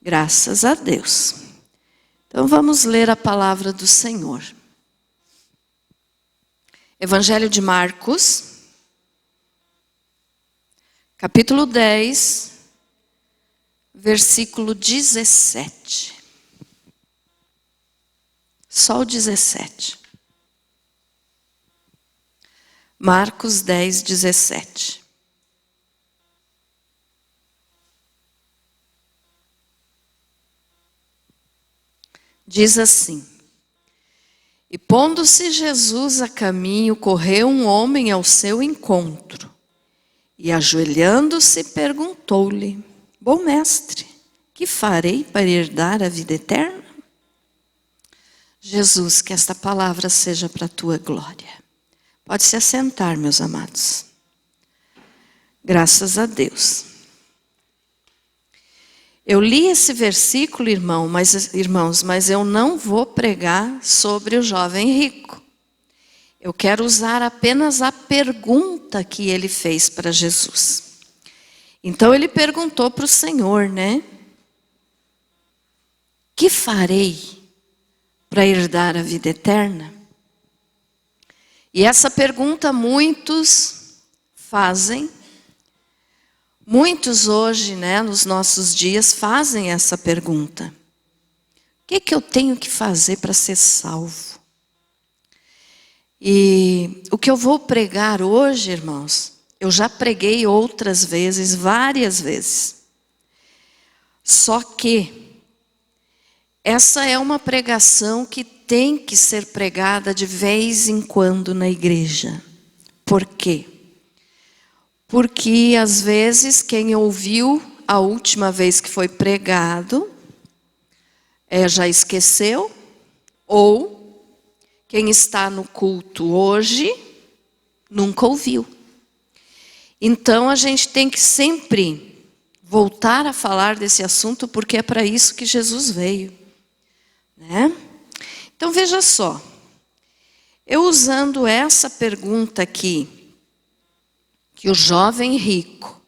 Graças a Deus. Então vamos ler a palavra do Senhor. Evangelho de Marcos, capítulo 10, versículo 17. Só o 17. Marcos 10, 17. Diz assim: E pondo-se Jesus a caminho, correu um homem ao seu encontro, e ajoelhando-se perguntou-lhe: Bom mestre, que farei para herdar a vida eterna? Jesus, que esta palavra seja para a tua glória. Pode se assentar, meus amados. Graças a Deus. Eu li esse versículo, irmãos, mas eu não vou pregar sobre o jovem rico. Eu quero usar apenas a pergunta que ele fez para Jesus. Então ele perguntou para o Senhor, né? Que farei para herdar a vida eterna? E essa pergunta muitos fazem. Muitos hoje, né, nos nossos dias, fazem essa pergunta. O que eu tenho que fazer para ser salvo? E o que eu vou pregar hoje, irmãos, eu já preguei outras vezes, várias vezes. Só que essa é uma pregação que tem que ser pregada de vez em quando na igreja. Por quê? Porque, às vezes, quem ouviu a última vez que foi pregado, já esqueceu, ou quem está no culto hoje, nunca ouviu. Então, a gente tem que sempre voltar a falar desse assunto, porque é para isso que Jesus veio, né? Então, veja só, eu usando essa pergunta aqui, que o jovem rico,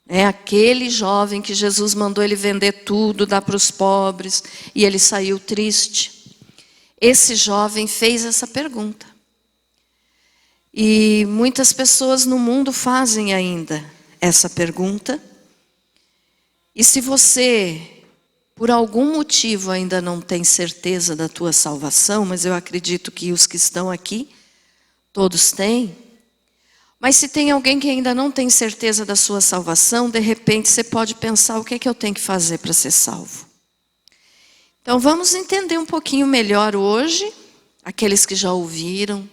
aquele jovem que Jesus mandou ele vender tudo, dar para os pobres, e ele saiu triste. Esse jovem fez essa pergunta. E muitas pessoas no mundo fazem ainda essa pergunta. E se você, por algum motivo, ainda não tem certeza da tua salvação, mas eu acredito que os que estão aqui, todos têm. Mas se tem alguém que ainda não tem certeza da sua salvação, de repente você pode pensar, o que é que eu tenho que fazer para ser salvo? Então vamos entender um pouquinho melhor hoje, aqueles que já ouviram,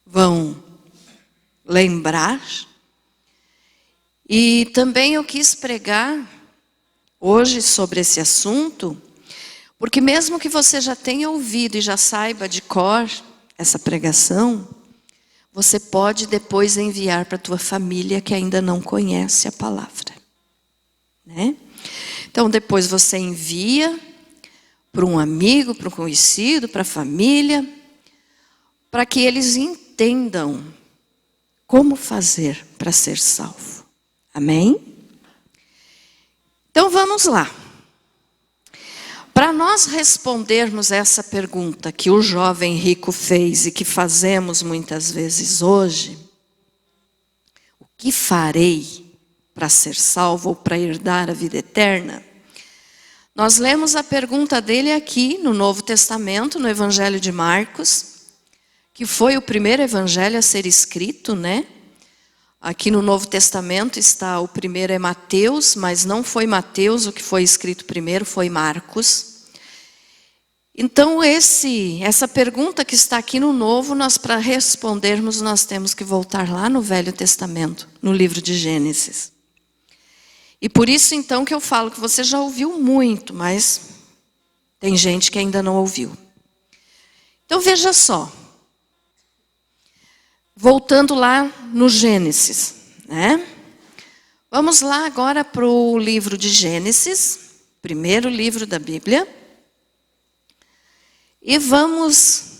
vão lembrar. E também eu quis pregar hoje sobre esse assunto, porque mesmo que você já tenha ouvido e já saiba de cor essa pregação, você pode depois enviar para a tua família que ainda não conhece a palavra, né? Então depois você envia para um amigo, para um conhecido, para a família, para que eles entendam como fazer para ser salvo. Amém? Então vamos lá. Para nós respondermos essa pergunta que o jovem rico fez e que fazemos muitas vezes hoje, o que farei para ser salvo ou para herdar a vida eterna? Nós lemos a pergunta dele aqui no Novo Testamento, no Evangelho de Marcos, que foi o primeiro evangelho a ser escrito, né? Aqui no Novo Testamento está, o primeiro é Mateus, mas não foi Mateus o que foi escrito primeiro, foi Marcos. Então essa pergunta que está aqui no Novo, para respondermos, nós temos que voltar lá no Velho Testamento, no livro de Gênesis. E por isso então que eu falo que você já ouviu muito, mas tem gente que ainda não ouviu. Então veja só. Voltando lá no Gênesis, né? Vamos lá agora para o livro de Gênesis, primeiro livro da Bíblia. E vamos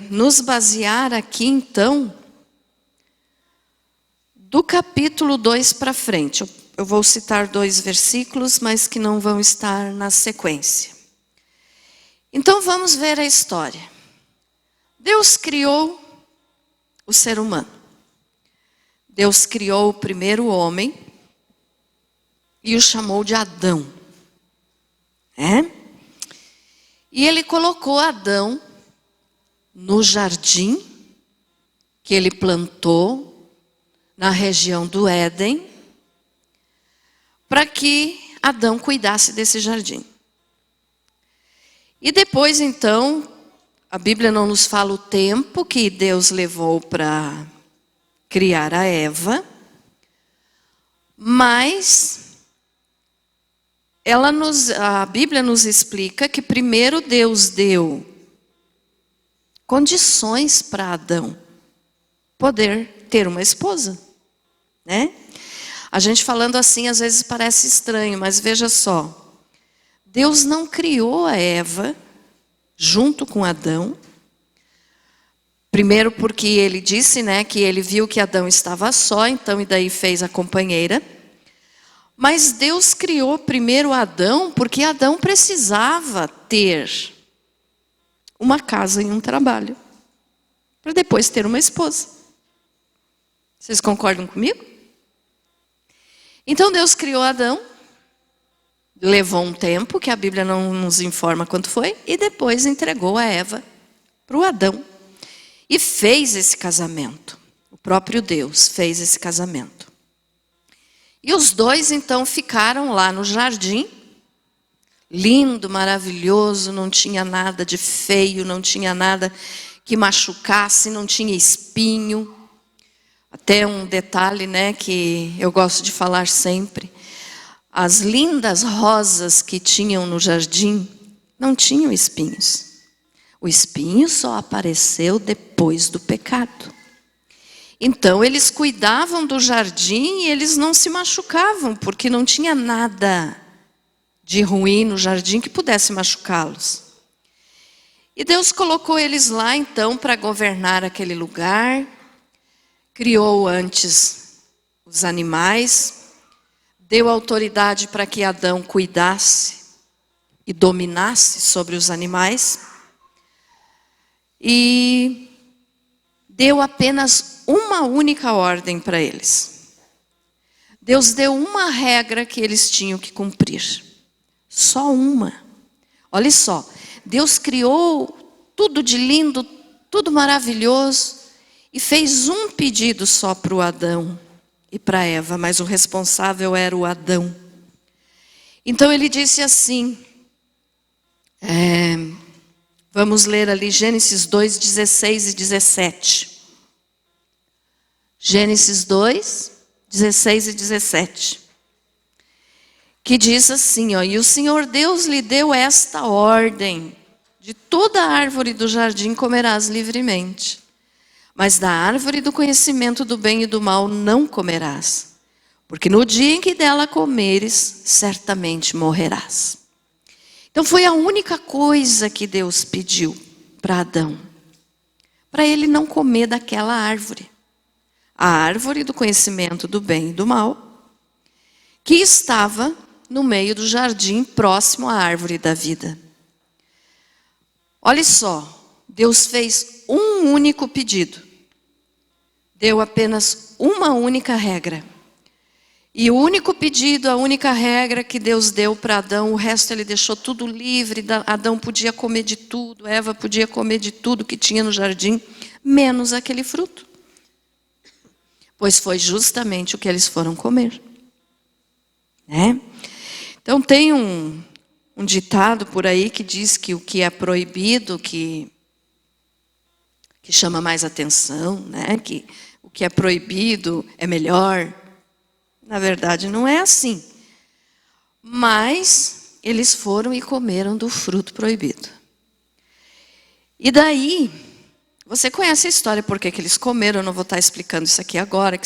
nos basear aqui então do capítulo 2 para frente. eu vou citar 2 versículos, mas que não vão estar na sequência. Então vamos ver a história. Deus criou o ser humano. Deus criou o primeiro homem e o chamou de Adão. E ele colocou Adão no jardim que ele plantou na região do Éden, para que Adão cuidasse desse jardim. E depois, então, a Bíblia não nos fala o tempo que Deus levou para criar a Eva, mas a Bíblia nos explica que primeiro Deus deu condições para Adão poder ter uma esposa, né? A gente falando assim às vezes parece estranho, mas veja só. Deus não criou a Eva junto com Adão. Primeiro porque ele disse, né, que ele viu que Adão estava só, então e daí fez a companheira. Mas Deus criou primeiro Adão porque Adão precisava ter uma casa e um trabalho, para depois ter uma esposa. Vocês concordam comigo? Então Deus criou Adão, levou um tempo, que a Bíblia não nos informa quanto foi, e depois entregou a Eva para o Adão. E fez esse casamento. O próprio Deus fez esse casamento. E os dois então ficaram lá no jardim, lindo, maravilhoso, não tinha nada de feio, não tinha nada que machucasse, não tinha espinho. Até um detalhe, né, que eu gosto de falar sempre. As lindas rosas que tinham no jardim não tinham espinhos. O espinho só apareceu depois do pecado. Então eles cuidavam do jardim e eles não se machucavam, porque não tinha nada de ruim no jardim que pudesse machucá-los. E Deus colocou eles lá então para governar aquele lugar. Criou antes os animais, deu autoridade para que Adão cuidasse e dominasse sobre os animais. E deu apenas uma única ordem para eles. Deus deu uma regra que eles tinham que cumprir. Só uma. Olha só, Deus criou tudo de lindo, tudo maravilhoso, e fez um pedido só para o Adão e para Eva, mas o responsável era o Adão. Então ele disse assim, vamos ler ali Gênesis 2, 16 e 17. Gênesis 2, 16 e 17. Que diz assim, e o Senhor Deus lhe deu esta ordem: de toda árvore do jardim comerás livremente, mas da árvore do conhecimento do bem e do mal não comerás, porque no dia em que dela comeres, certamente morrerás. Então foi a única coisa que Deus pediu para Adão, para ele não comer daquela árvore. A árvore do conhecimento do bem e do mal, que estava no meio do jardim, próximo à árvore da vida. Olha só, Deus fez um único pedido. Deu apenas uma única regra. E o único pedido, a única regra que Deus deu para Adão, o resto ele deixou tudo livre. Adão podia comer de tudo, Eva podia comer de tudo que tinha no jardim, menos aquele fruto. Pois foi justamente o que eles foram comer. Né? Então tem um ditado por aí que diz que o que é proibido, que chama mais atenção, né? Que o que é proibido é melhor. Na verdade não é assim. Mas eles foram e comeram do fruto proibido. E daí, você conhece a história por que eles comeram, eu não vou estar explicando isso aqui agora.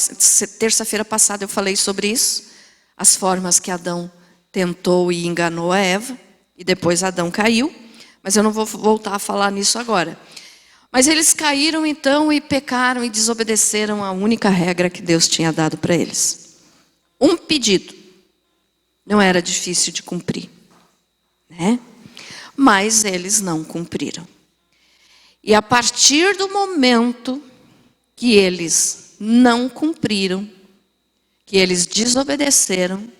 Terça-feira passada eu falei sobre isso. As formas que Adão tentou e enganou a Eva. E depois Adão caiu. Mas eu não vou voltar a falar nisso agora. Mas eles caíram então e pecaram e desobedeceram a única regra que Deus tinha dado para eles. Um pedido. Não era difícil de cumprir, né? Mas eles não cumpriram. E a partir do momento que eles não cumpriram, que eles desobedeceram,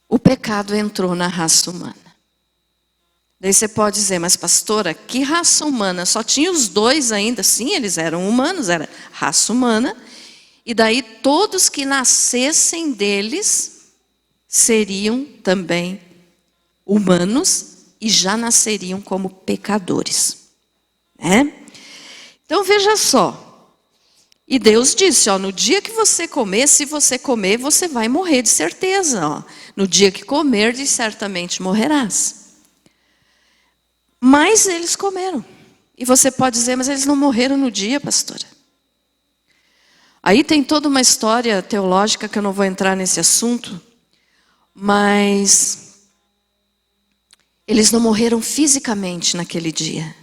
o pecado entrou na raça humana. Daí você pode dizer, mas pastora, que raça humana? Só tinha os dois ainda. Sim, eles eram humanos, era raça humana. E daí todos que nascessem deles seriam também humanos e já nasceriam como pecadores, né? Então veja só. E Deus disse, ó, no dia que você comer, se você comer, você vai morrer de certeza. Ó. No dia que comerdes, certamente morrerás. Mas eles comeram. E você pode dizer, mas eles não morreram no dia, pastora. Aí tem toda uma história teológica que eu não vou entrar nesse assunto. Mas eles não morreram fisicamente naquele dia.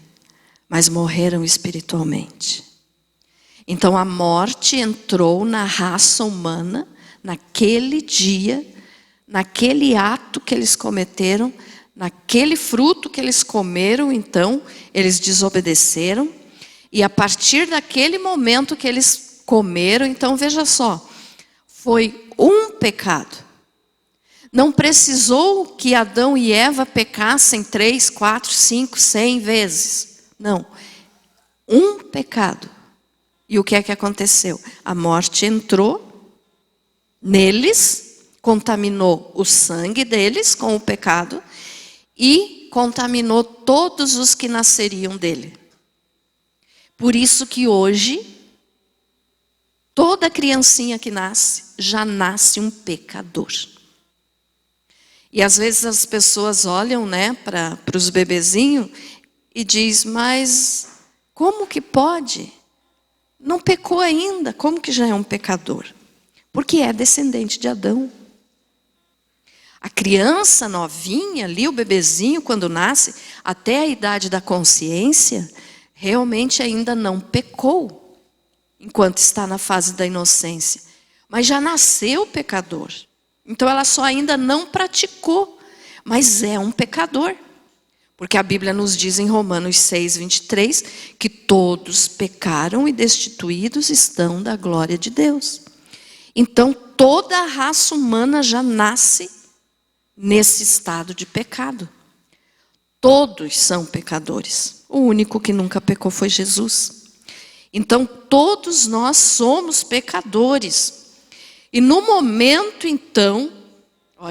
Mas morreram espiritualmente. Então a morte entrou na raça humana, naquele dia, naquele ato que eles cometeram, naquele fruto que eles comeram, então, eles desobedeceram. E a partir daquele momento que eles comeram, então veja só, foi um pecado. Não precisou que Adão e Eva pecassem 3, 4, 5, 100 vezes. Não, um pecado. E o que é que aconteceu? A morte entrou neles, contaminou o sangue deles com o pecado e contaminou todos os que nasceriam dele. Por isso que hoje, toda criancinha que nasce, já nasce um pecador. E às vezes as pessoas olham, né, para os bebezinhos e diz, mas como que pode? Não pecou ainda, como que já é um pecador? Porque é descendente de Adão. A criança novinha ali, o bebezinho, quando nasce, até a idade da consciência, realmente ainda não pecou, enquanto está na fase da inocência. Mas já nasceu pecador. Então ela só ainda não praticou, mas é um pecador. Porque a Bíblia nos diz em Romanos 6, 23, que todos pecaram e destituídos estão da glória de Deus. Então toda a raça humana já nasce nesse estado de pecado. Todos são pecadores. O único que nunca pecou foi Jesus. Então todos nós somos pecadores. E no momento então,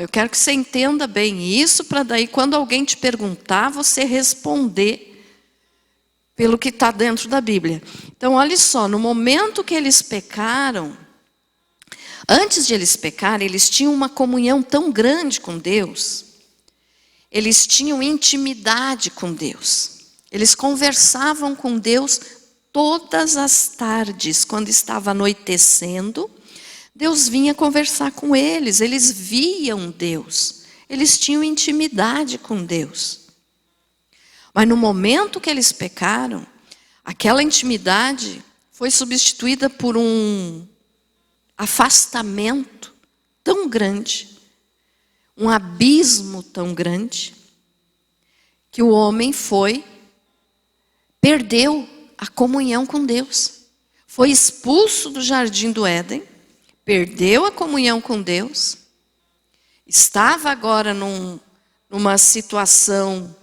eu quero que você entenda bem isso, para daí quando alguém te perguntar, você responder pelo que está dentro da Bíblia. Então olha só, no momento que eles pecaram, antes de eles pecarem, eles tinham uma comunhão tão grande com Deus, eles tinham intimidade com Deus, eles conversavam com Deus todas as tardes, quando estava anoitecendo, Deus vinha conversar com eles, eles viam Deus, eles tinham intimidade com Deus. Mas no momento que eles pecaram, aquela intimidade foi substituída por um afastamento tão grande, um abismo tão grande, que o homem perdeu a comunhão com Deus. Foi expulso do jardim do Éden, perdeu a comunhão com Deus, estava agora numa situação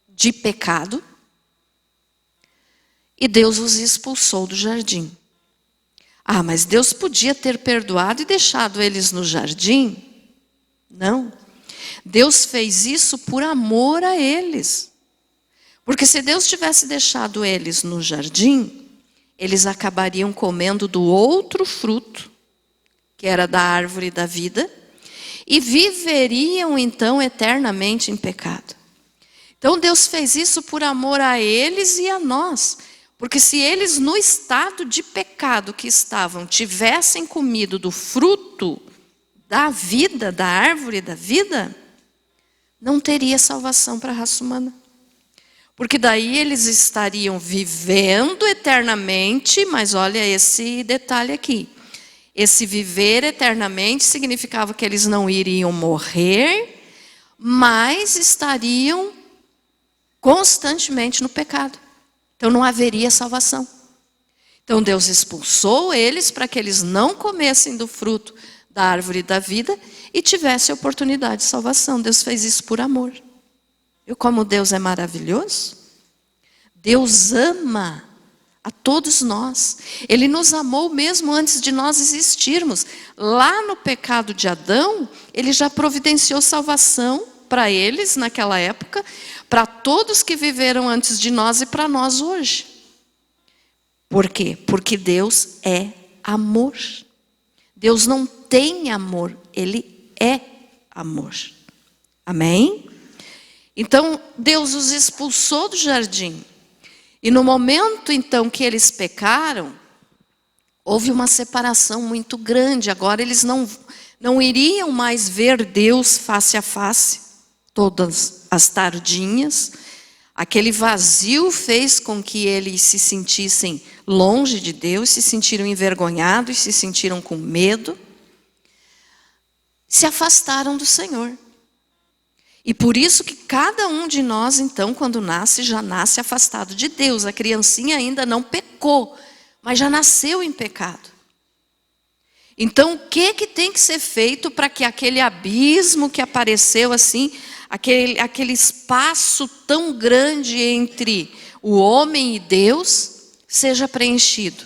de pecado, e Deus os expulsou do jardim. Ah, mas Deus podia ter perdoado e deixado eles no jardim? Não. Deus fez isso por amor a eles. Porque se Deus tivesse deixado eles no jardim, eles acabariam comendo do outro fruto, que era da árvore da vida, e viveriam então eternamente em pecado. Então Deus fez isso por amor a eles e a nós. Porque se eles no estado de pecado que estavam, tivessem comido do fruto da vida, da árvore da vida, não teria salvação para a raça humana. Porque daí eles estariam vivendo eternamente, mas olha esse detalhe aqui. Esse viver eternamente significava que eles não iriam morrer, mas estariam constantemente no pecado. Então não haveria salvação. Então Deus expulsou eles para que eles não comessem do fruto da árvore da vida e tivessem a oportunidade de salvação. Deus fez isso por amor. Viu como Deus é maravilhoso? Deus ama a todos nós. Ele nos amou mesmo antes de nós existirmos. Lá no pecado de Adão, ele já providenciou salvação para eles naquela época, para todos que viveram antes de nós e para nós hoje. Por quê? Porque Deus é amor. Deus não tem amor, Ele é amor. Amém? Então, Deus os expulsou do jardim. E no momento, então, que eles pecaram, houve uma separação muito grande. Agora eles não iriam mais ver Deus face a face, todas as tardinhas. Aquele vazio fez com que eles se sentissem longe de Deus, se sentiram envergonhados, se sentiram com medo. Se afastaram do Senhor. E por isso que cada um de nós, então, quando nasce, já nasce afastado de Deus. A criancinha ainda não pecou, mas já nasceu em pecado. Então, o que tem que ser feito para que aquele abismo que apareceu assim, aquele espaço tão grande entre o homem e Deus, seja preenchido?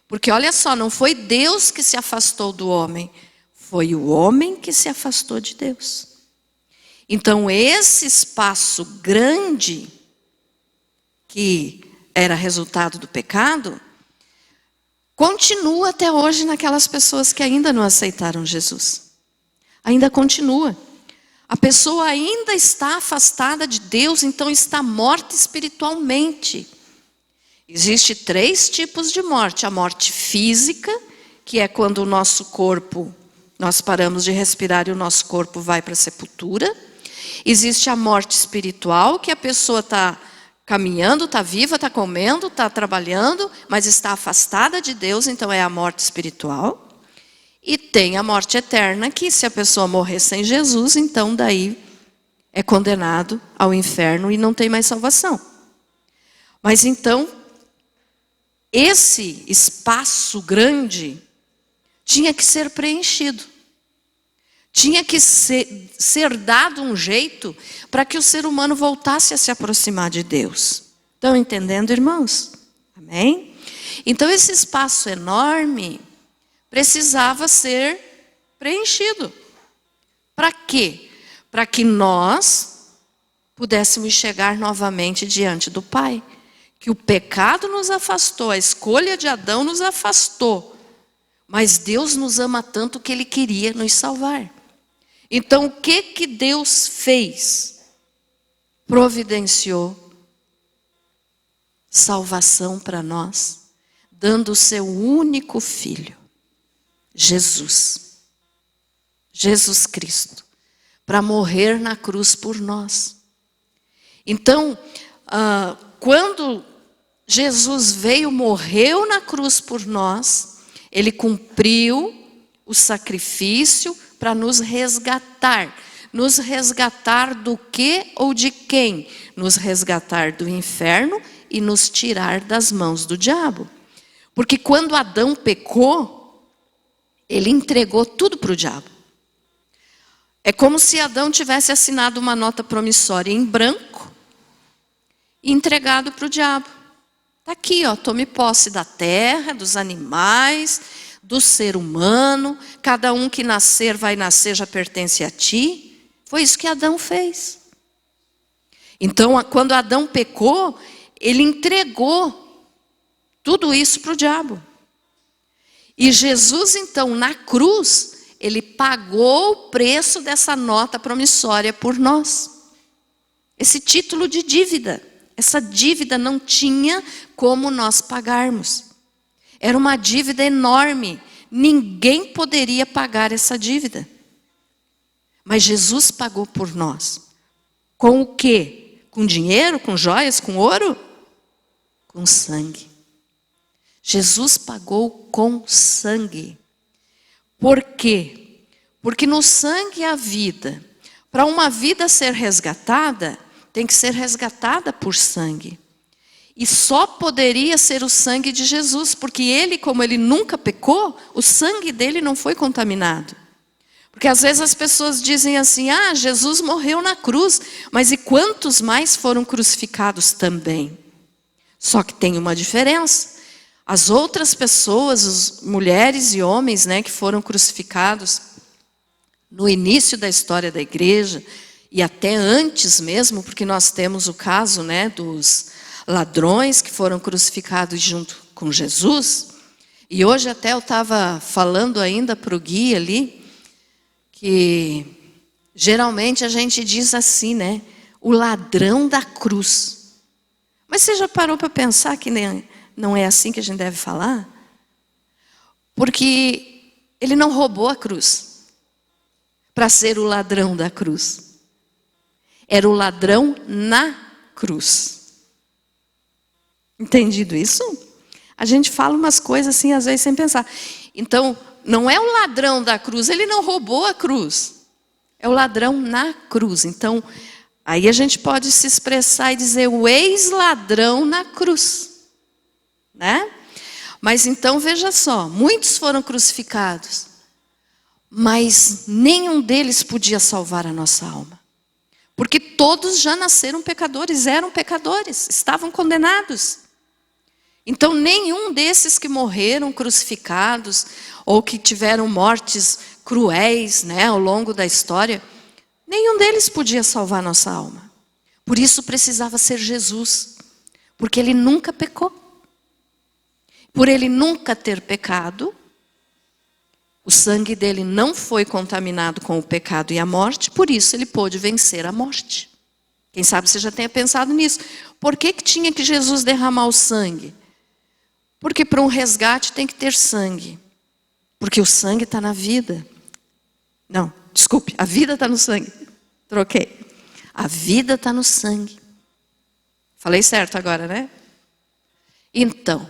Porque olha só, não foi Deus que se afastou do homem, foi o homem que se afastou de Deus. Então, esse espaço grande, que era resultado do pecado, continua até hoje naquelas pessoas que ainda não aceitaram Jesus. Ainda continua. A pessoa ainda está afastada de Deus, então está morta espiritualmente. Existem 3 tipos de morte. A morte física, que é quando o nosso corpo, nós paramos de respirar e o nosso corpo vai para a sepultura. Existe a morte espiritual, que a pessoa está caminhando, está viva, está comendo, está trabalhando, mas está afastada de Deus, então é a morte espiritual. E tem a morte eterna, que se a pessoa morrer sem Jesus, então daí é condenado ao inferno e não tem mais salvação. Mas então, esse espaço grande tinha que ser preenchido. Tinha que ser dado um jeito para que o ser humano voltasse a se aproximar de Deus. Estão entendendo, irmãos? Amém? Então esse espaço enorme precisava ser preenchido. Para quê? Para que nós pudéssemos chegar novamente diante do Pai. Que o pecado nos afastou, a escolha de Adão nos afastou. Mas Deus nos ama tanto que Ele queria nos salvar. Então, o que Deus fez? Providenciou salvação para nós, dando o seu único Filho, Jesus Cristo, para morrer na cruz por nós. Então, quando Jesus veio, morreu na cruz por nós, Ele cumpriu o sacrifício para nos resgatar. Nos resgatar do quê ou de quem? Nos resgatar do inferno e nos tirar das mãos do diabo. Porque quando Adão pecou, ele entregou tudo para o diabo. É como se Adão tivesse assinado uma nota promissória em branco e entregado para o diabo. Está aqui, ó, tome posse da terra, dos animais, do ser humano, cada um que nascer vai nascer já pertence a ti. Foi isso que Adão fez. Então, quando Adão pecou, ele entregou tudo isso para o diabo. E Jesus, então, na cruz, ele pagou o preço dessa nota promissória por nós. Esse título de dívida, essa dívida não tinha como nós pagarmos. Era uma dívida enorme. Ninguém poderia pagar essa dívida. Mas Jesus pagou por nós. Com o quê? Com dinheiro, com joias, com ouro? Com sangue. Jesus pagou com sangue. Por quê? Porque no sangue há vida. Para uma vida ser resgatada, tem que ser resgatada por sangue. E só poderia ser o sangue de Jesus, porque ele, como ele nunca pecou, o sangue dele não foi contaminado. Porque às vezes as pessoas dizem assim, Jesus morreu na cruz, mas e quantos mais foram crucificados também? Só que tem uma diferença. As outras pessoas, as mulheres e homens, que foram crucificados no início da história da igreja, e até antes mesmo, porque nós temos o caso dos ladrões que foram crucificados junto com Jesus. E hoje até eu estava falando ainda para o Gui ali, que geralmente a gente diz assim, o ladrão da cruz. Mas você já parou para pensar que não é assim que a gente deve falar? Porque ele não roubou a cruz para ser o ladrão da cruz. Era o ladrão na cruz. Entendido isso? A gente fala umas coisas assim, às vezes, sem pensar. Então, não é o ladrão da cruz, ele não roubou a cruz. É o ladrão na cruz. Então, aí a gente pode se expressar e dizer o ex-ladrão na cruz. Mas então, veja só, muitos foram crucificados, mas nenhum deles podia salvar a nossa alma. Porque todos já nasceram pecadores, eram pecadores, estavam condenados. Então, nenhum desses que morreram crucificados, ou que tiveram mortes cruéis, ao longo da história, nenhum deles podia salvar nossa alma. Por isso precisava ser Jesus, porque ele nunca pecou. Por ele nunca ter pecado, o sangue dele não foi contaminado com o pecado e a morte, por isso ele pôde vencer a morte. Quem sabe você já tenha pensado nisso. Por que tinha que Jesus derramar o sangue? Porque para um resgate tem que ter sangue. Porque o sangue está na vida. Não, desculpe, a vida está no sangue. Troquei. A vida está no sangue. Falei certo agora, Então,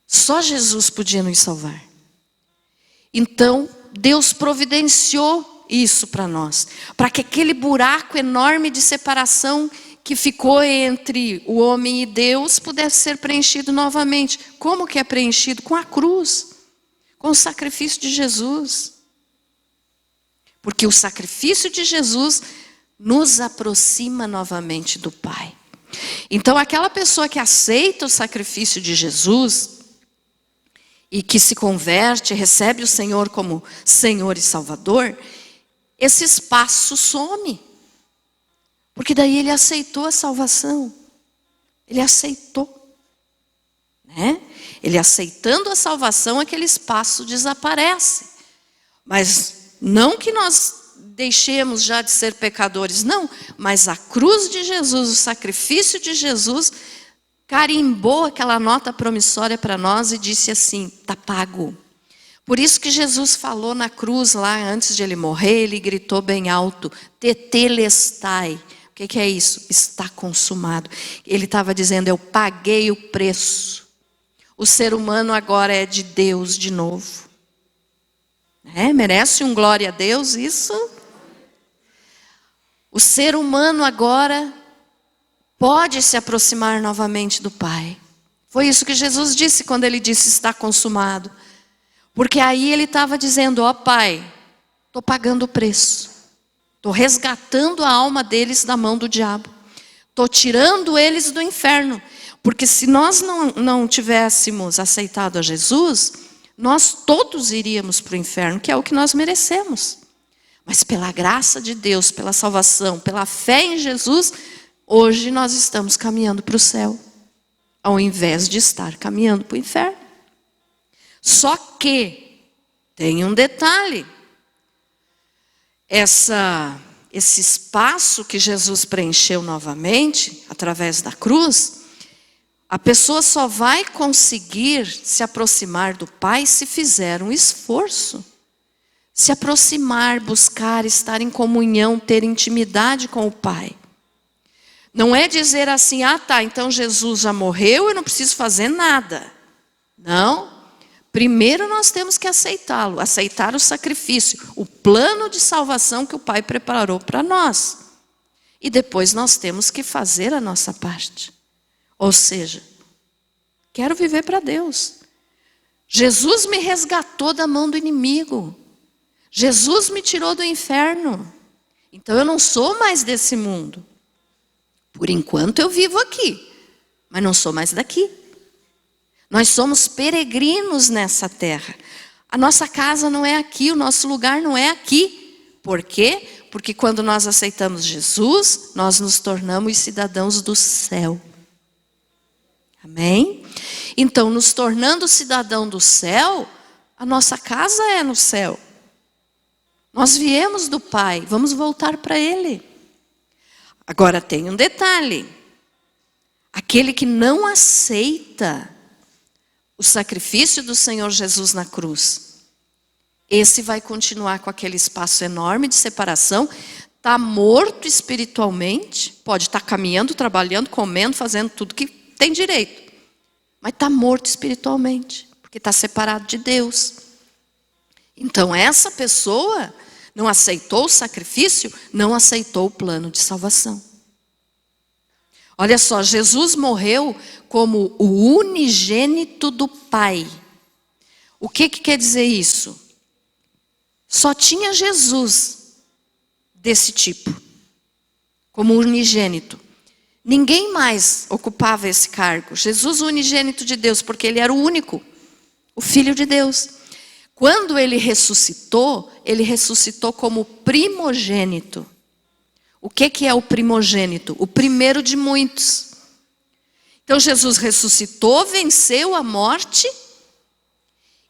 só Jesus podia nos salvar. Então, Deus providenciou isso para nós. Para que aquele buraco enorme de separação que ficou entre o homem e Deus pudesse ser preenchido novamente. Como que é preenchido? Com a cruz. Com o sacrifício de Jesus. Porque o sacrifício de Jesus nos aproxima novamente do Pai. Então, aquela pessoa que aceita o sacrifício de Jesus e que se converte, recebe o Senhor como Senhor e Salvador, esse espaço some. Porque daí ele aceitou a salvação. Ele aceitou. Ele aceitando a salvação, aquele espaço desaparece. Mas não que nós deixemos já de ser pecadores, não. Mas a cruz de Jesus, o sacrifício de Jesus, carimbou aquela nota promissória para nós e disse assim, está pago. Por isso que Jesus falou na cruz lá, antes de ele morrer, ele gritou bem alto, tetelestai. O que é isso? Está consumado. Ele estava dizendo, eu paguei o preço. O ser humano agora é de Deus de novo. Merece um glória a Deus isso? O ser humano agora pode se aproximar novamente do Pai. Foi isso que Jesus disse quando ele disse está consumado. Porque aí ele estava dizendo, Pai, estou pagando o preço. Estou resgatando a alma deles da mão do diabo. Estou tirando eles do inferno. Porque se nós não tivéssemos aceitado a Jesus, nós todos iríamos para o inferno, que é o que nós merecemos. Mas pela graça de Deus, pela salvação, pela fé em Jesus, hoje nós estamos caminhando para o céu, ao invés de estar caminhando para o inferno. Só que tem um detalhe. Esse espaço que Jesus preencheu novamente, através da cruz, a pessoa só vai conseguir se aproximar do Pai se fizer um esforço. Se aproximar, buscar, estar em comunhão, ter intimidade com o Pai. Não é dizer assim, então Jesus já morreu, eu não preciso fazer nada. Não. Primeiro nós temos que aceitá-lo, aceitar o sacrifício, o plano de salvação que o Pai preparou para nós. E depois nós temos que fazer a nossa parte. Ou seja, quero viver para Deus. Jesus me resgatou da mão do inimigo. Jesus me tirou do inferno. Então eu não sou mais desse mundo. Por enquanto eu vivo aqui, mas não sou mais daqui. Nós somos peregrinos nessa terra. A nossa casa não é aqui, o nosso lugar não é aqui. Por quê? Porque quando nós aceitamos Jesus, nós nos tornamos cidadãos do céu. Amém? Então, nos tornando cidadão do céu, a nossa casa é no céu. Nós viemos do Pai, vamos voltar para Ele. Agora tem um detalhe. Aquele que não aceita o sacrifício do Senhor Jesus na cruz, esse vai continuar com aquele espaço enorme de separação, está morto espiritualmente, pode estar caminhando, trabalhando, comendo, fazendo tudo que tem direito, mas está morto espiritualmente, porque está separado de Deus. Então essa pessoa não aceitou o sacrifício, não aceitou o plano de salvação. Olha só, Jesus morreu como o unigênito do Pai. O que quer dizer isso? Só tinha Jesus desse tipo, como unigênito. Ninguém mais ocupava esse cargo. Jesus, o unigênito de Deus, porque ele era o único, o Filho de Deus. Quando ele ressuscitou como primogênito. O que é o primogênito? O primeiro de muitos. Então Jesus ressuscitou, venceu a morte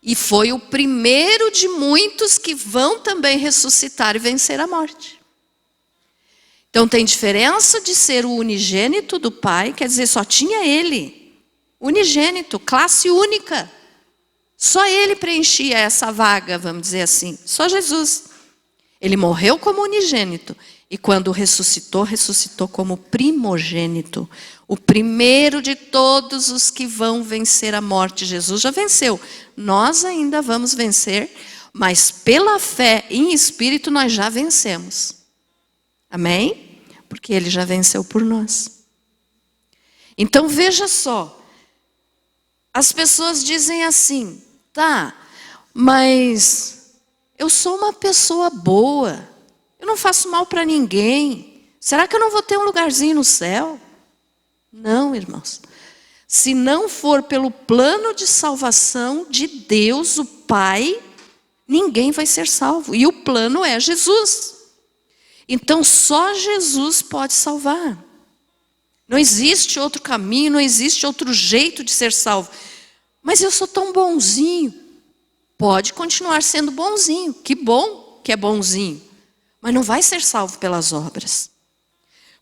e foi o primeiro de muitos que vão também ressuscitar e vencer a morte. Então tem diferença de ser o unigênito do Pai, quer dizer, só tinha ele. Unigênito, classe única. Só ele preenchia essa vaga, vamos dizer assim. Só Jesus. Ele morreu como unigênito. E quando ressuscitou, ressuscitou como primogênito. O primeiro de todos os que vão vencer a morte. Jesus já venceu. Nós ainda vamos vencer, mas pela fé em espírito nós já vencemos. Amém? Porque ele já venceu por nós. Então veja só. As pessoas dizem assim, tá, mas eu sou uma pessoa boa. Eu não faço mal para ninguém. Será que eu não vou ter um lugarzinho no céu? Não, irmãos. Se não for pelo plano de salvação de Deus, o Pai, ninguém vai ser salvo. E o plano é Jesus. Então só Jesus pode salvar. Não existe outro caminho, não existe outro jeito de ser salvo. Mas eu sou tão bonzinho. Pode continuar sendo bonzinho. Que bom que é bonzinho. Mas não vai ser salvo pelas obras.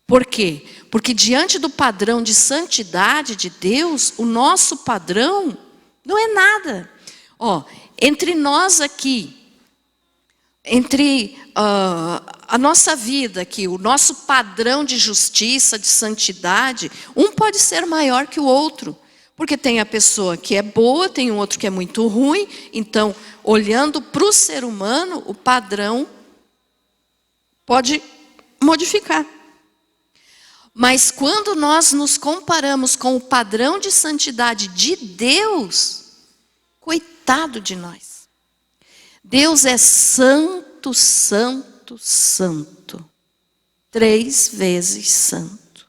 Por quê? Porque diante do padrão de santidade de Deus, o nosso padrão não é nada. Entre nós aqui, entre a nossa vida aqui, o nosso padrão de justiça, de santidade, um pode ser maior que o outro. Porque tem a pessoa que é boa, tem um outro que é muito ruim. Então, olhando para o ser humano, o padrão pode modificar. Mas quando nós nos comparamos com o padrão de santidade de Deus, coitado de nós. Deus é santo, santo, santo. 3 vezes santo.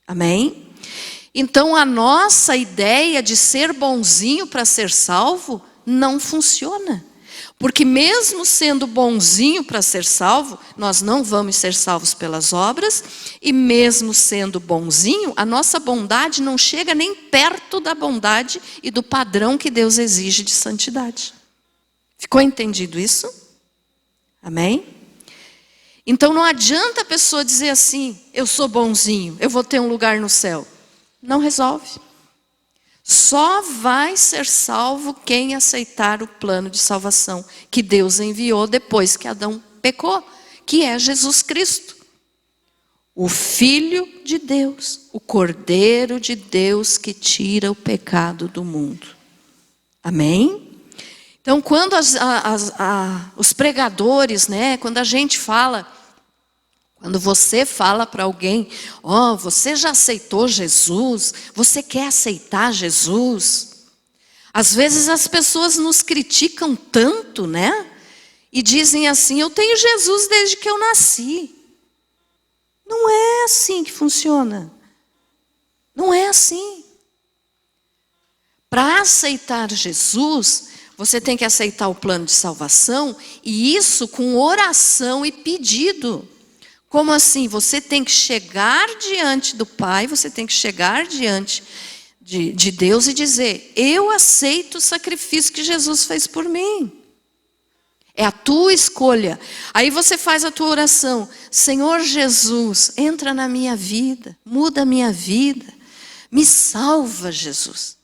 Amém? Então a nossa ideia de ser bonzinho para ser salvo não funciona. Porque mesmo sendo bonzinho para ser salvo, nós não vamos ser salvos pelas obras. E mesmo sendo bonzinho, a nossa bondade não chega nem perto da bondade e do padrão que Deus exige de santidade. Ficou entendido isso? Amém? Então não adianta a pessoa dizer assim, eu sou bonzinho, eu vou ter um lugar no céu. Não resolve. Só vai ser salvo quem aceitar o plano de salvação que Deus enviou depois que Adão pecou, que é Jesus Cristo. O Filho de Deus, o Cordeiro de Deus que tira o pecado do mundo. Amém? Então, quando os pregadores, né, quando a gente fala, quando você fala para alguém, ó, você já aceitou Jesus? Você quer aceitar Jesus? Às vezes as pessoas nos criticam tanto, né? E dizem assim, eu tenho Jesus desde que eu nasci. Não é assim que funciona. Não é assim. Para aceitar Jesus, você tem que aceitar o plano de salvação, e isso com oração e pedido. Como assim? Você tem que chegar diante do Pai, você tem que chegar diante de Deus e dizer, eu aceito o sacrifício que Jesus fez por mim. É a tua escolha. Aí você faz a tua oração, Senhor Jesus, entra na minha vida, muda a minha vida, me salva, Jesus.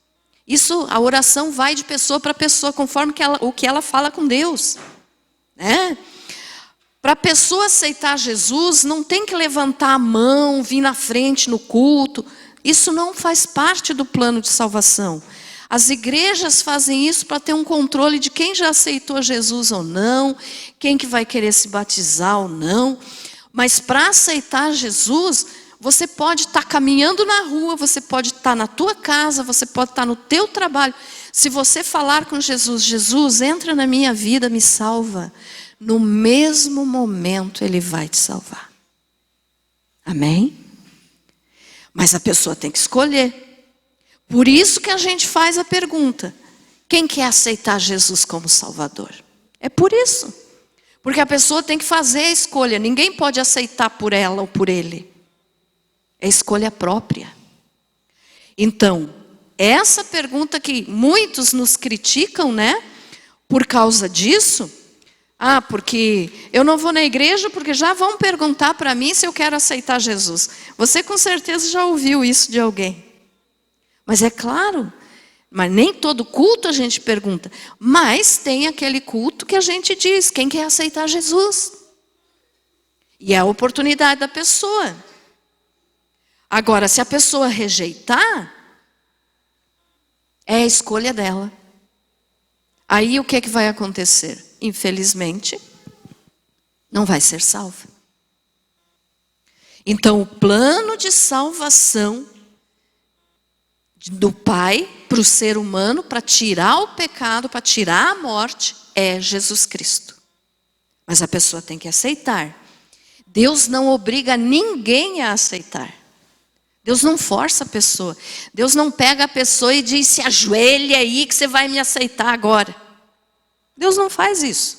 Isso, a oração vai de pessoa para pessoa, conforme o que ela fala com Deus, né? Para a pessoa aceitar Jesus, não tem que levantar a mão, vir na frente no culto. Isso não faz parte do plano de salvação. As igrejas fazem isso para ter um controle de quem já aceitou Jesus ou não, quem que vai querer se batizar ou não. Mas para aceitar Jesus, você pode estar caminhando na rua, você pode estar na tua casa, você pode estar no teu trabalho. Se você falar com Jesus, Jesus, entra na minha vida, me salva. No mesmo momento Ele vai te salvar. Amém? Mas a pessoa tem que escolher. Por isso que a gente faz a pergunta, quem quer aceitar Jesus como Salvador? É por isso. Porque a pessoa tem que fazer a escolha. Ninguém pode aceitar por ela ou por ele. É escolha própria. Então, essa pergunta que muitos nos criticam, né? Por causa disso. Ah, porque eu não vou na igreja porque já vão perguntar para mim se eu quero aceitar Jesus. Você com certeza já ouviu isso de alguém. Mas é claro, mas nem todo culto a gente pergunta. Mas tem aquele culto que a gente diz, quem quer aceitar Jesus? E é a oportunidade da pessoa. Agora, se a pessoa rejeitar, é a escolha dela. Aí o que é que vai acontecer? Infelizmente, não vai ser salva. Então, o plano de salvação do Pai para o ser humano, para tirar o pecado, para tirar a morte, é Jesus Cristo. Mas a pessoa tem que aceitar. Deus não obriga ninguém a aceitar. Deus não força a pessoa. Deus não pega a pessoa e diz, se ajoelha aí que você vai me aceitar agora. Deus não faz isso.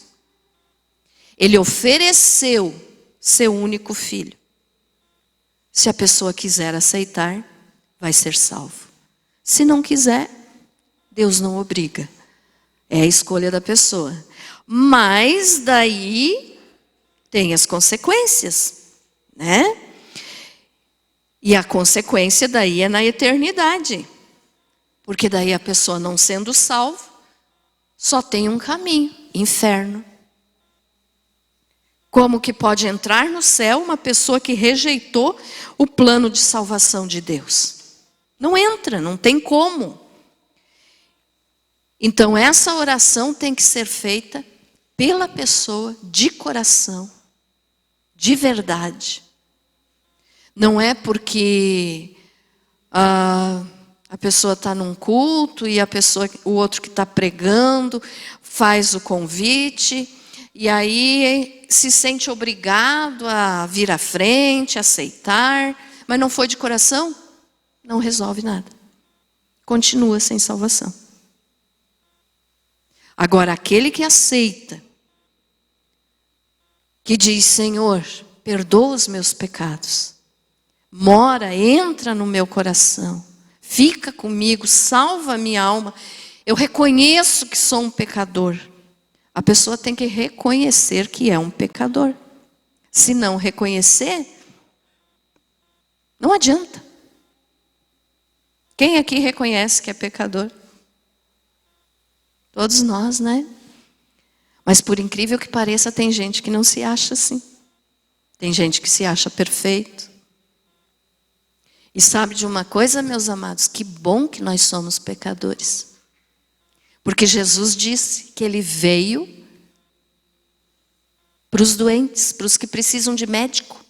Ele ofereceu seu único filho. Se a pessoa quiser aceitar, vai ser salvo. Se não quiser, Deus não obriga. É a escolha da pessoa. Mas daí tem as consequências, né? E a consequência daí é na eternidade. Porque daí a pessoa não sendo salva, só tem um caminho, inferno. Como que pode entrar no céu uma pessoa que rejeitou o plano de salvação de Deus? Não entra, não tem como. Então essa oração tem que ser feita pela pessoa de coração, de verdade. Não é porque a pessoa está num culto e o outro que está pregando faz o convite e aí se sente obrigado a vir à frente, aceitar, mas não foi de coração, não resolve nada. Continua sem salvação. Agora, aquele que aceita, que diz, Senhor, perdoa os meus pecados, entra no meu coração, fica comigo, salva a minha alma. Eu reconheço que sou um pecador. A pessoa tem que reconhecer que é um pecador. Se não reconhecer, não adianta. Quem aqui reconhece que é pecador? Todos nós, né? Mas por incrível que pareça, tem gente que não se acha assim. Tem gente que se acha perfeito. E sabe de uma coisa, meus amados? Que bom que nós somos pecadores. Porque Jesus disse que Ele veio para os doentes, para os que precisam de médico.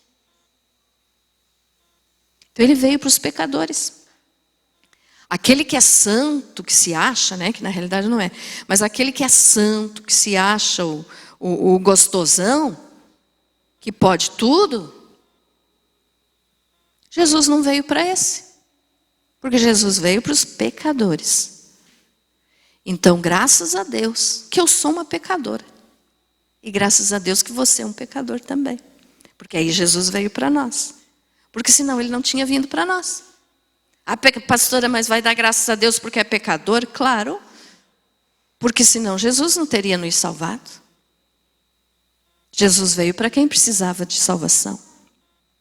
Então Ele veio para os pecadores. Aquele que é santo, que se acha, né, que na realidade não é, mas aquele que é santo, que se acha o gostosão, que pode tudo, Jesus não veio para esse. Porque Jesus veio para os pecadores. Então, graças a Deus que eu sou uma pecadora. E graças a Deus que você é um pecador também. Porque aí Jesus veio para nós. Porque senão Ele não tinha vindo para nós. Ah, pastora, mas vai dar graças a Deus porque é pecador? Claro. Porque senão Jesus não teria nos salvado. Jesus veio para quem precisava de salvação.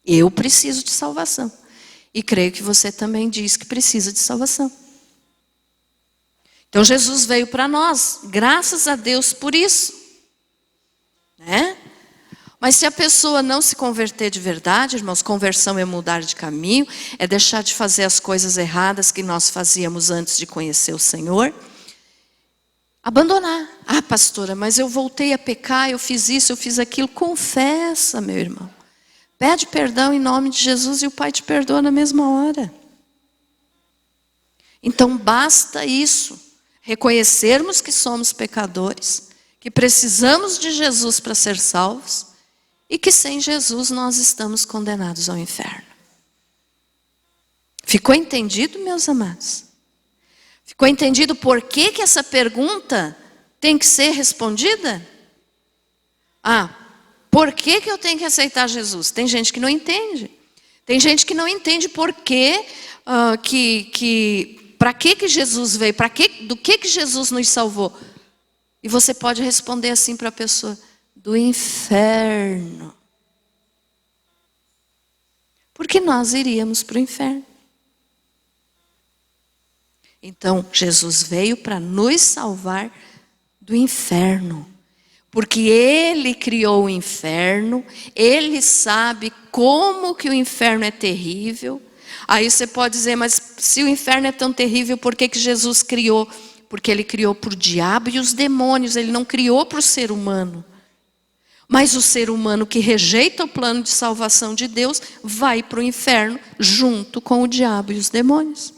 Eu preciso de salvação. E creio que você também diz que precisa de salvação. Então Jesus veio para nós, graças a Deus por isso. Né? Mas se a pessoa não se converter de verdade, irmãos, conversão é mudar de caminho, é deixar de fazer as coisas erradas que nós fazíamos antes de conhecer o Senhor. Abandonar. Ah, pastora, mas eu voltei a pecar, eu fiz isso, eu fiz aquilo. Confessa, meu irmão. Pede perdão em nome de Jesus e o Pai te perdoa na mesma hora. Então basta isso. Reconhecermos que somos pecadores, que precisamos de Jesus para ser salvos e que sem Jesus nós estamos condenados ao inferno. Ficou entendido, meus amados? Ficou entendido por que que essa pergunta tem que ser respondida? Ah, por que que eu tenho que aceitar Jesus? Tem gente que não entende. Tem gente que não entende por que para que Jesus veio, do que Jesus nos salvou. E você pode responder assim para a pessoa: do inferno. Porque nós iríamos para o inferno. Então, Jesus veio para nos salvar do inferno. Porque Ele criou o inferno, Ele sabe como que o inferno é terrível. Aí você pode dizer, mas se o inferno é tão terrível, por que que Jesus criou? Porque Ele criou para o diabo e os demônios, Ele não criou para o ser humano. Mas o ser humano que rejeita o plano de salvação de Deus, vai para o inferno junto com o diabo e os demônios.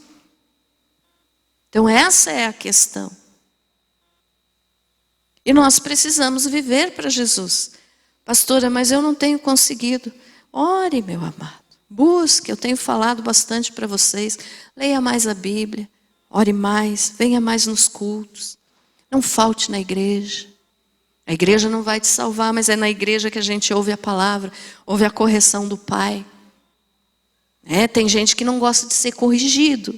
Então essa é a questão. E nós precisamos viver para Jesus. Pastora, mas eu não tenho conseguido. Ore, meu amado. Busque, eu tenho falado bastante para vocês. Leia mais a Bíblia. Ore mais, venha mais nos cultos. Não falte na igreja. A igreja não vai te salvar, mas é na igreja que a gente ouve a palavra, ouve a correção do Pai. Tem gente que não gosta de ser corrigido.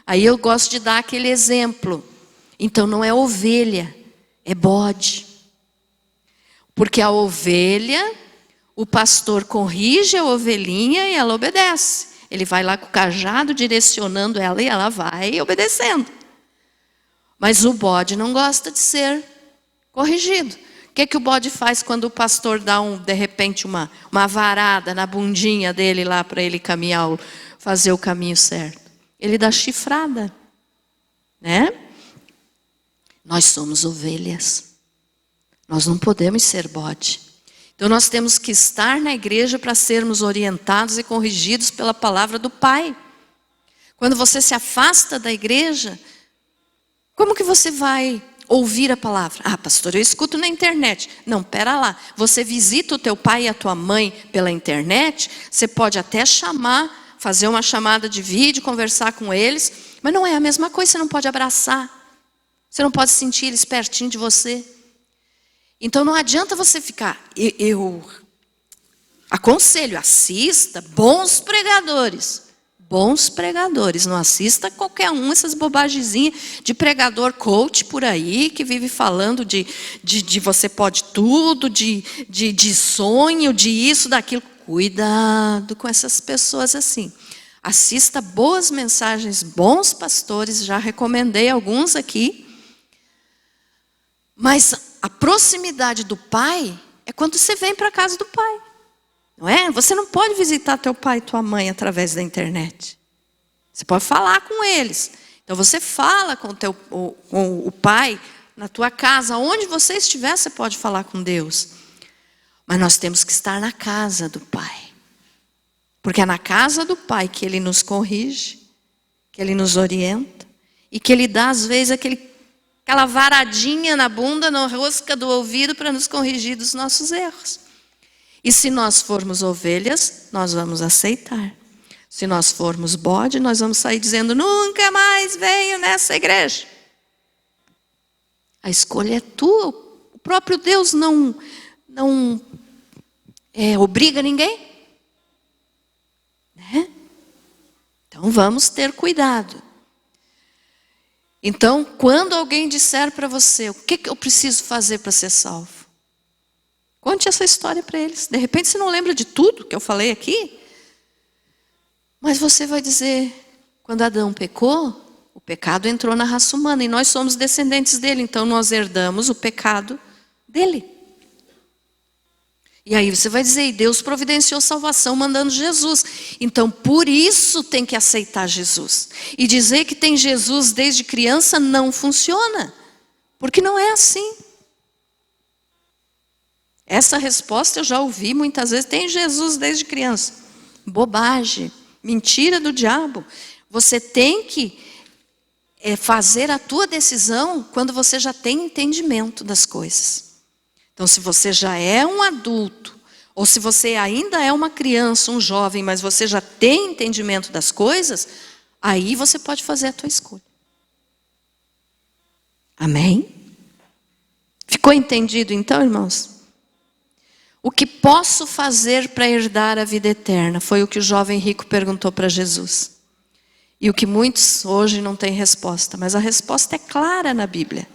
Aí eu gosto de dar aquele exemplo. Então não é ovelha, é bode. Porque a ovelha, o pastor corrige a ovelhinha e ela obedece. Ele vai lá com o cajado direcionando ela e ela vai obedecendo. Mas o bode não gosta de ser corrigido. O que o bode faz quando o pastor dá de repente uma varada na bundinha dele lá para ele caminhar, fazer o caminho certo? Ele dá chifrada, né? Nós somos ovelhas. Nós não podemos ser bode. Então nós temos que estar na igreja para sermos orientados e corrigidos pela palavra do Pai. Quando você se afasta da igreja, como que você vai ouvir a palavra? Ah, pastor, eu escuto na internet. Não, pera lá. Você visita o teu pai e a tua mãe pela internet, você pode até chamar, fazer uma chamada de vídeo, conversar com eles, mas não é a mesma coisa, você não pode abraçar. Você não pode sentir eles pertinho de você. Então não adianta você ficar. Eu aconselho, assista bons pregadores. Bons pregadores. Não assista qualquer um, essas bobagemzinhas de pregador coach por aí, que vive falando de você pode tudo, de sonho, de isso, daquilo. Cuidado com essas pessoas assim. Assista boas mensagens, bons pastores, já recomendei alguns aqui. Mas a proximidade do Pai é quando você vem para a casa do Pai. Não é? Você não pode visitar teu pai e tua mãe através da internet. Você pode falar com eles. Então você fala com o Pai na tua casa, onde você estiver, você pode falar com Deus. Mas nós temos que estar na casa do Pai. Porque é na casa do Pai que Ele nos corrige, que Ele nos orienta, e que Ele dá às vezes aquela varadinha na bunda, na rosca do ouvido, para nos corrigir dos nossos erros. E se nós formos ovelhas, nós vamos aceitar. Se nós formos bode, nós vamos sair dizendo, nunca mais venho nessa igreja. A escolha é tua. O próprio Deus não obriga ninguém. Né? Então vamos ter cuidado. Então, quando alguém disser para você, o que eu preciso fazer para ser salvo? Conte essa história para eles. De repente você não lembra de tudo que eu falei aqui. Mas você vai dizer, quando Adão pecou, o pecado entrou na raça humana e nós somos descendentes dele, então nós herdamos o pecado dele. E aí você vai dizer, e Deus providenciou salvação mandando Jesus. Então por isso tem que aceitar Jesus. E dizer que tem Jesus desde criança não funciona, porque não é assim. Essa resposta eu já ouvi muitas vezes, tem Jesus desde criança. Bobagem. Mentira do diabo. Você tem que fazer a tua decisão quando você já tem entendimento das coisas. Então, se você já é um adulto, ou se você ainda é uma criança, um jovem, mas você já tem entendimento das coisas, aí você pode fazer a tua escolha. Amém? Ficou entendido então, irmãos? O que posso fazer para herdar a vida eterna? Foi o que o jovem rico perguntou para Jesus. E o que muitos hoje não têm resposta. Mas a resposta é clara na Bíblia.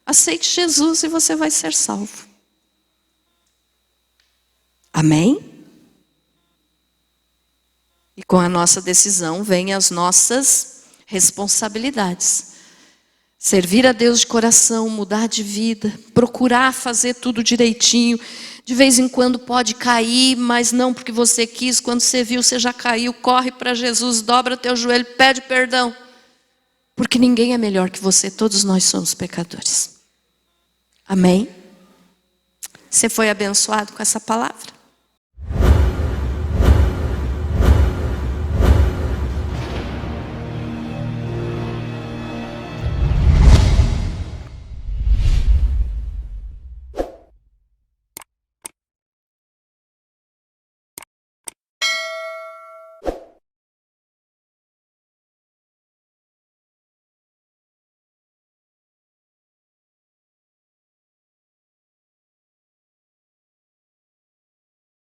Aceite Jesus e você vai ser salvo. Amém? E com a nossa decisão vêm as nossas responsabilidades. Servir a Deus de coração, mudar de vida, procurar fazer tudo direitinho. De vez em quando pode cair, mas não porque você quis. Quando você viu, você já caiu. Corre para Jesus, dobra teu joelho, pede perdão. Porque ninguém é melhor que você, todos nós somos pecadores. Amém? Você foi abençoado com essa palavra?